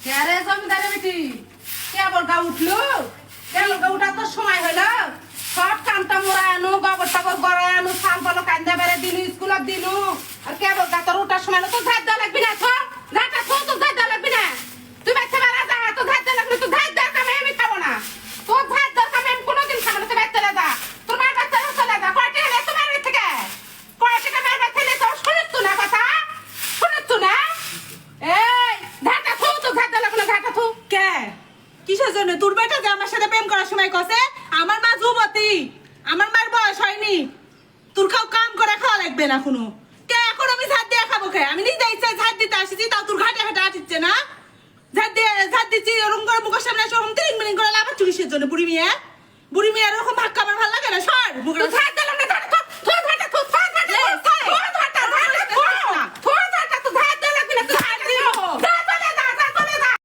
রে জমিদারে বেটি কেবল গা উঠলো কেবল গা উঠার তো সময় হলো সব কামটা মোরা আনো গোবর টাবর গড়ায় আনো সাল পালো কান্দা বেড়ে দিনু স্কুলত দিনু আর কেবল গা তোর উঠার সময় তো ধার দেওয়া লাগবি না ধারটা তো ধার দেওয়া লাগবি না তুই বাচ্চা মারা যা তো ধার দেওয়া লাগবে তো ধার দেওয়ার কামে আমি খাবো না তোর ধার দেওয়ার কামে আমি কোনোদিন খাবো না তুই বাচ্চা যা তোর মার বাচ্চা চলে যা কয়টা এনে তোমার থেকে কয়টা মার বাচ্চা এনে তোর শুনিস না কথা শুনিস না এই ধারটা তো ধার দেওয়া লাগবে না ধারটা কে কিসের জন্য তোর বেটা যে আমার সাথে প্রেম করার সময় কসে আমার মা যুবতী আমার মার বয়স হয়নি তোর কাম করে খাওয়া লাগবে না কোনো কে এখন আমি ঝাড় দিয়ে খাবো কে আমি নিজে ইচ্ছা ঝাড় দিতে আসিছি তাও তোর ঘাটে ঘাটে আটিচ্ছে না ঝাড় দিচ্ছি ওরকম করে মুখের সামনে এসে তিরিং মিরিং করে লাভ কিসের জন্য বুড়ি মেয়ে এরকম ভাগ আমার ভালো লাগে না সর মুখে ঝাড় দিলাম